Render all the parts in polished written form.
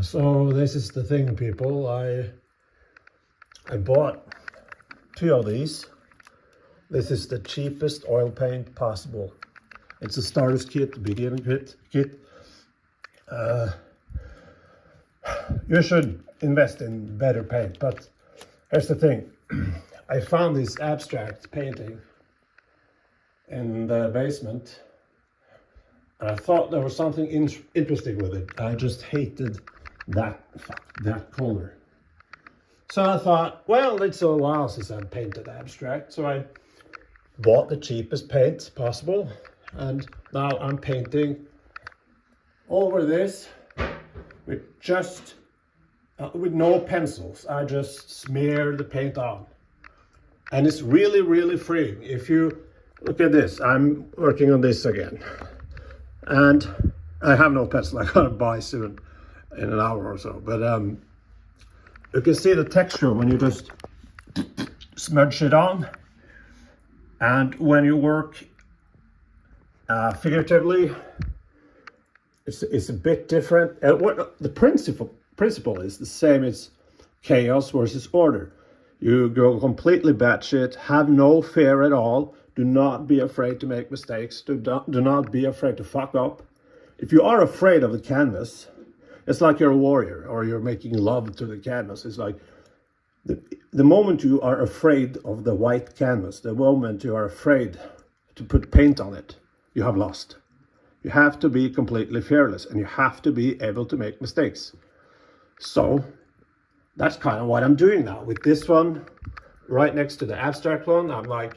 So this is the thing, people. I bought 2 of these. This is the cheapest oil paint possible. It's a starter's kit, the beginning kit. You should invest in better paint, but here's the thing. I found this abstract painting in the basement, and I thought there was something interesting with it. I just hated that color. So I thought, well, it's a while since I've painted abstract, so I bought the cheapest paint possible, and now I'm painting over this with just with no pencils. I just smear the paint on, and it's really, really freeing. If you look at this, I'm working on this again, and I have no pencil. I gotta buy soon in an hour or so, but you can see the texture when you just smudge it on, and when you work figuratively, it's a bit different. What the principle is the same. It's chaos versus order. You go completely batshit, have no fear at all. Do not be afraid to make mistakes. Do not be afraid to fuck up. If you are afraid of the canvas, it's like you're a warrior or you're making love to the canvas. It's like the moment you are afraid of the white canvas, the moment you are afraid to put paint on it, you have lost. You have to be completely fearless, and you have to be able to make mistakes. So that's kind of what I'm doing now with this one right next to the abstract one. I'm like,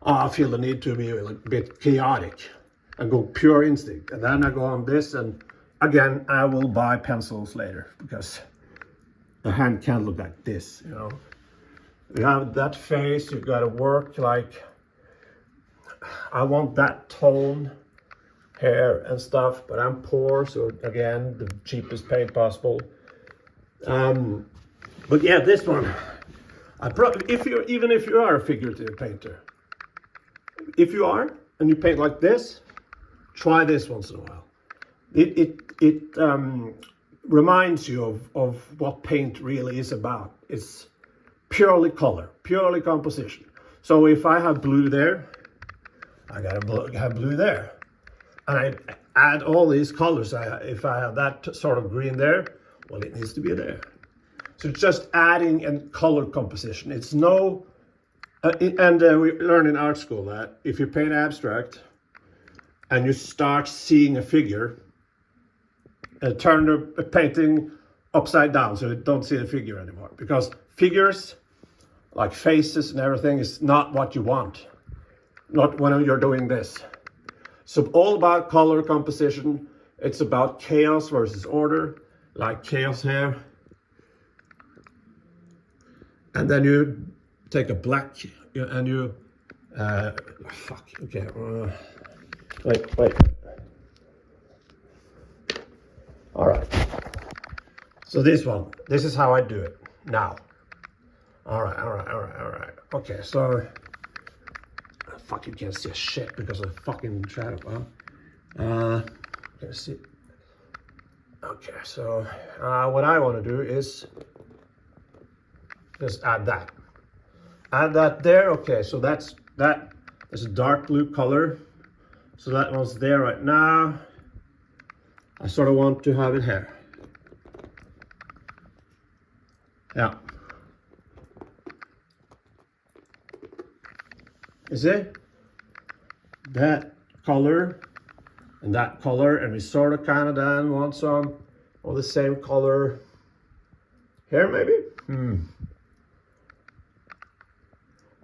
I feel the need to be a bit chaotic and go pure instinct. And then I go on this, and again, I will buy pencils later because the hand can't look like this, you know. You have that face, you've got to work like, I want that tone hair and stuff, but I'm poor, so again, the cheapest paint possible. But yeah, this one, even if you are a figurative painter, if you are and you paint like this, try this once in a while. It reminds you of what paint really is about. It's purely color, purely composition. So if I have blue there, I gotta have blue there. And I add all these colors. If I have that sort of green there, well, it needs to be there. So it's just adding a color composition. It's no, we learn in art school that if you paint abstract and you start seeing a figure, turn the painting upside down so you don't see the figure anymore. Because figures, like faces and everything, is not what you want. Not when you're doing this. So all about color composition. It's about chaos versus order, like chaos here. And then you take a black and you, wait. All right. So this is how I do it now. All right. Okay, so you can't see a shit because of the fucking shadow. Let's see. Okay, so what I want to do is just add that. Add that there. Okay, so that's a dark blue color. So that one's there right now. I sort of want to have it here. Yeah. You see? That color, and we sort of kind of then want some of the same color here, maybe?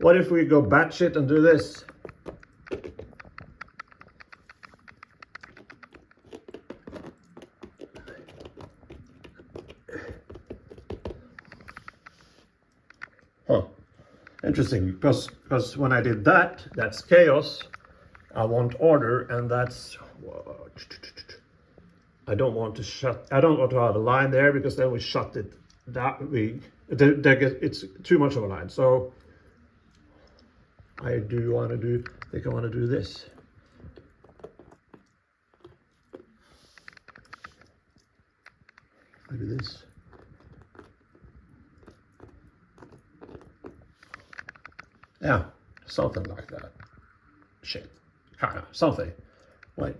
What if we go batshit and do this? Huh. Interesting, because when I did that, that's chaos. I want order, and that's, I don't want to have a line there, because then we shut it it's too much of a line. So I think I want to do this. Maybe this. Yeah, something like that. Shit. Kind of, something. Wait.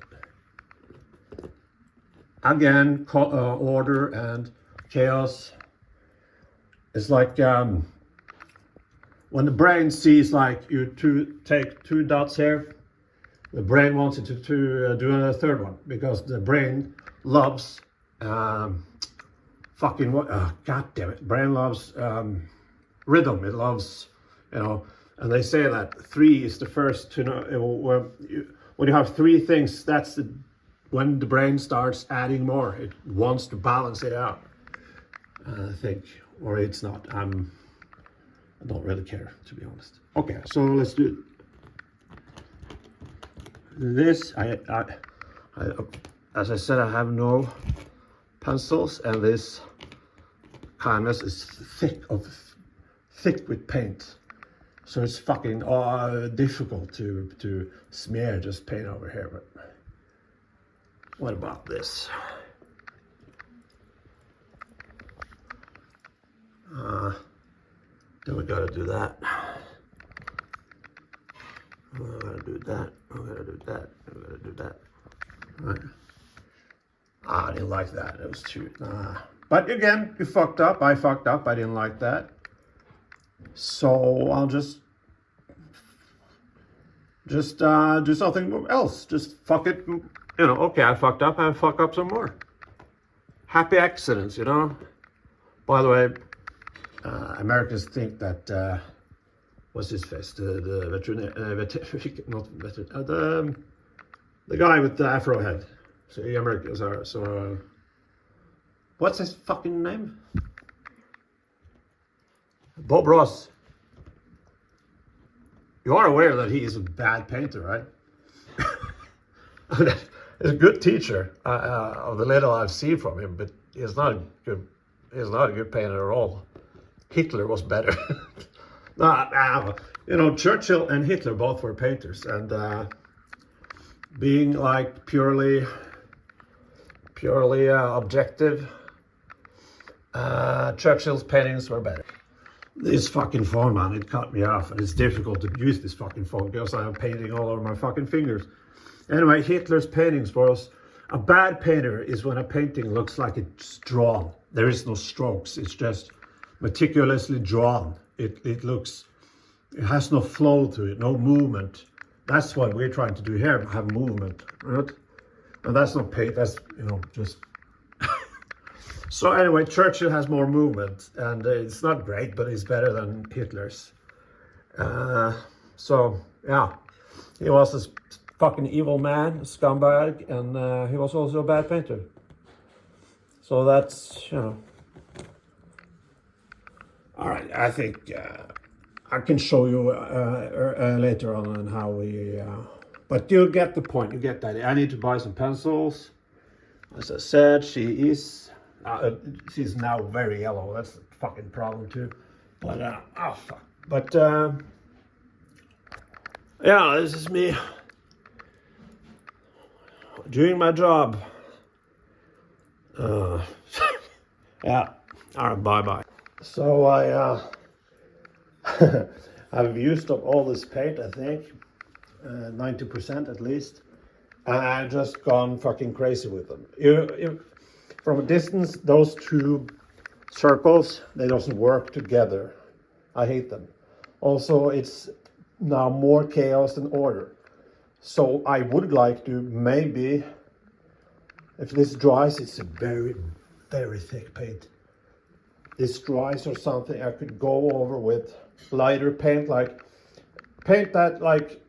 Again, order and chaos. It's like when the brain sees like you take two dots here, the brain wants it to do a third one because the brain loves fucking what? God damn it! Brain loves rhythm. It loves, you know. And they say that 3 is the first to know. When you have 3 things, that's when the brain starts adding more. It wants to balance it out. I think, or it's not. I don't really care, to be honest. Okay, so let's do this. As I said, I have no pencils, and this canvas is thick with paint. So it's fucking difficult to smear just paint over here. But what about this? Then we gotta do that. We gotta do that. We gotta do that. We gotta do that. Right. I didn't like that. It was too. But again, you fucked up. I fucked up. I didn't like that. So I'll just do something else. Just fuck it. You know, okay, I fucked up. I fuck up some more. Happy accidents, you know. By the way, Americans think that what's his face? The guy with the afro head. So the Americans are so. What's his fucking name? Bob Ross. You are aware that he is a bad painter, right? He's a good teacher of the little I've seen from him, but he's not a good painter at all. Hitler was better. You know, Churchill and Hitler both were painters, and being like purely objective, Churchill's paintings were better. This fucking phone, man, it cut me off, and it's difficult to use this fucking phone because I am painting all over my fucking fingers. Anyway, Hitler's paintings was, a bad painter is when a painting looks like it's drawn. There is no strokes, it's just meticulously drawn. It has no flow to it, no movement. That's what we're trying to do here, have movement, right? And that's not paint, that's, you know, just... So anyway, Churchill has more movement, and it's not great, but it's better than Hitler's. So, yeah, he was a fucking evil man, a scumbag, and he was also a bad painter. So that's, you know. All right, I think I can show you later on how we, but you get the point, you get that. I need to buy some pencils. As I said, she's now very yellow. That's a fucking problem too. But oh fuck. But yeah, this is me doing my job. Yeah. All right. Bye bye. So I've used up all this paint. I think 90% at least. And I've just gone fucking crazy with them. From a distance, those two circles, they doesn't work together. I hate them. Also, it's now more chaos than order. So I would like to maybe, if this dries, it's a very, very thick paint. This dries or something, I could go over with lighter paint, like paint that like,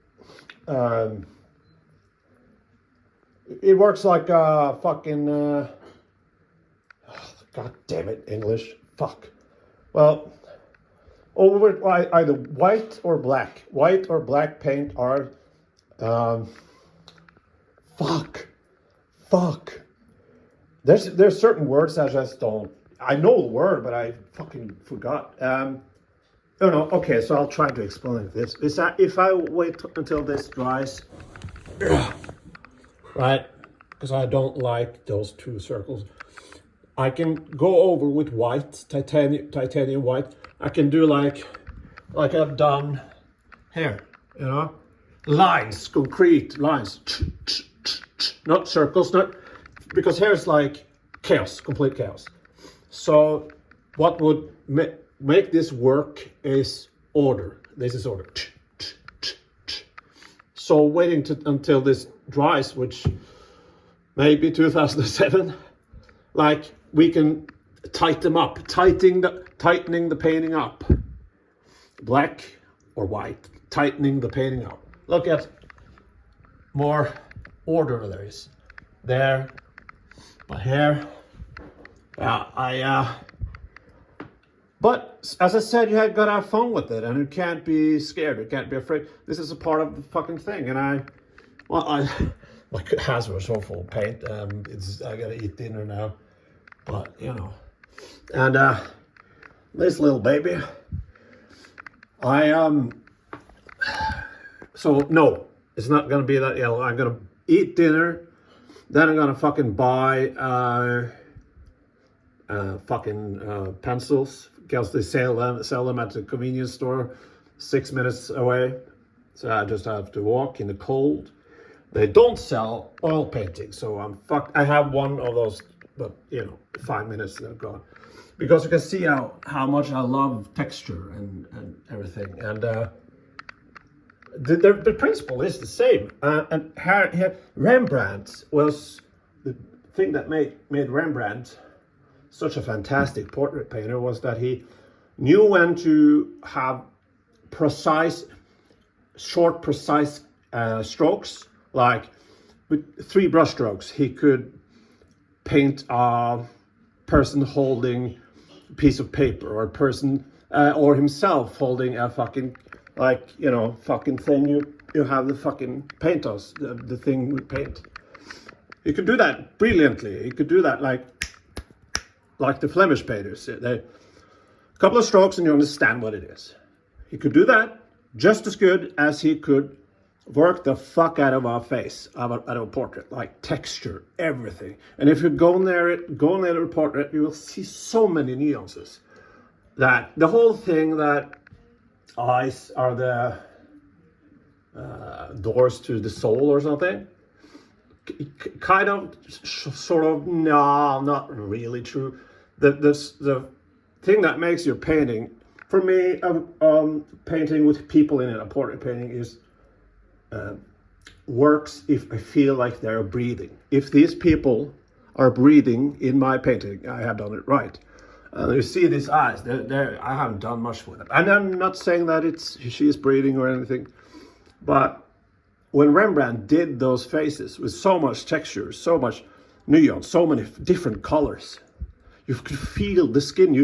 it works like a fucking, God damn it, English. Fuck. Well, over either white or black. White or black paint are... Fuck. There's certain words I just don't... I know the word, but I fucking forgot. Oh no, okay, so I'll try to explain this. If I wait until this dries... Right? Because I don't like those two circles. I can go over with white, titanium white. I can do like I've done here, you know, lines, concrete lines, not circles, not because here's like chaos, complete chaos. So what would make this work is order. This is order. So waiting until this dries, which maybe 2007, like we can tighten them up, tightening the painting up, black or white, tightening the painting up. Look at more order there is there, but here, but as I said, you have got to have fun with it, and you can't be scared, you can't be afraid. This is a part of the fucking thing, and my hands were so full of paint. I gotta eat dinner now, but you know, and this little baby, so no, it's not gonna be that yellow. I'm gonna eat dinner, then I'm gonna fucking buy pencils, because they sell them at the convenience store 6 minutes away. So I just have to walk in the cold. They don't sell oil painting, so I'm fucked. I have one of those, but you know, 5 minutes they're gone. Because you can see how much I love texture and everything. And the principle is the same. And here, Rembrandt was the thing that made Rembrandt such a fantastic portrait painter, was that he knew when to have short, precise strokes. Like with 3 brush strokes, he could paint a person holding a piece of paper, or a person, or himself holding a fucking, like, you know, fucking thing you have the fucking paint us, the thing we paint. He could do that brilliantly. He could do that like the Flemish painters. A couple of strokes and you understand what it is. He could do that just as good as he could work the fuck out of our face, out of a portrait, like texture, everything. And if you go near a portrait, you will see so many nuances. That the whole thing that eyes are the doors to the soul or something, kind of, sort of, no, not really true. The thing that makes your painting, for me, painting with people in it, a portrait painting is works if I feel like they're breathing. If these people are breathing in my painting, I have done it right. You see these eyes, I haven't done much with them. And I'm not saying that she is breathing or anything, but when Rembrandt did those faces with so much texture, so much nuance, so many different colors, you could feel the skin.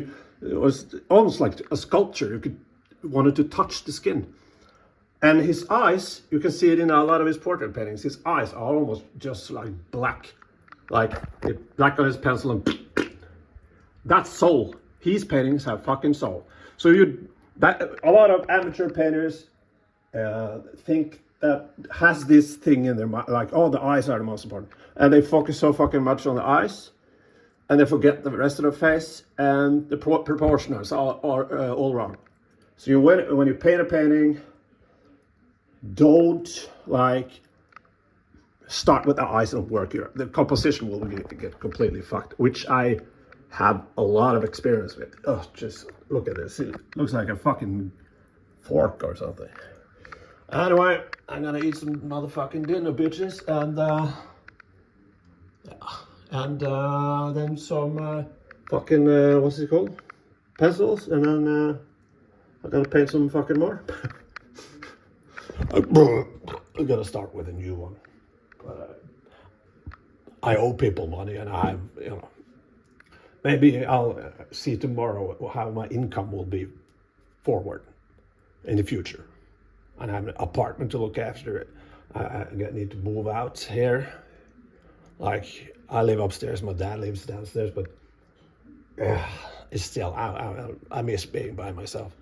It was almost like a sculpture. You wanted to touch the skin. And his eyes, you can see it in a lot of his portrait paintings. His eyes are almost just like black on his pencil, and that's soul. His paintings have fucking soul. So a lot of amateur painters think that has this thing in their mind, like, oh, the eyes are the most important, and they focus so fucking much on the eyes, and they forget the rest of the face, and the proportions are all wrong. So when you paint a painting, don't start with the eyes and work here. The composition will get completely fucked, which I have a lot of experience with. Oh, just look at this. It looks like a fucking fork or something. Anyway, I'm gonna eat some motherfucking dinner, bitches, and then some fucking what's it called? Pencils, and then I'm gonna paint some fucking more. I'm gonna start with a new one, but I owe people money, and I have, you know, maybe I'll see tomorrow how my income will be forward in the future. And I have an apartment to look after. I need to move out here. Like, I live upstairs, my dad lives downstairs, but it's still, I miss being by myself.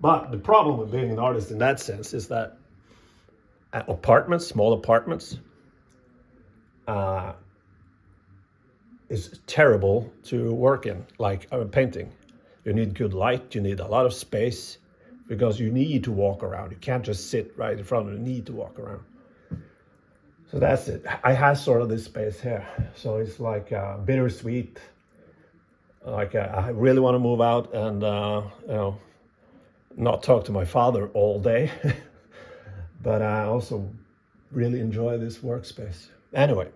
But the problem with being an artist in that sense is that small apartments, is terrible to work in, like painting. You need good light, you need a lot of space, because you need to walk around. You can't just sit right in front of it, you need to walk around. So that's it. I have sort of this space here. So it's like bittersweet. Like I really want to move out and not talk to my father all day. But I also really enjoy this workspace. Anyway,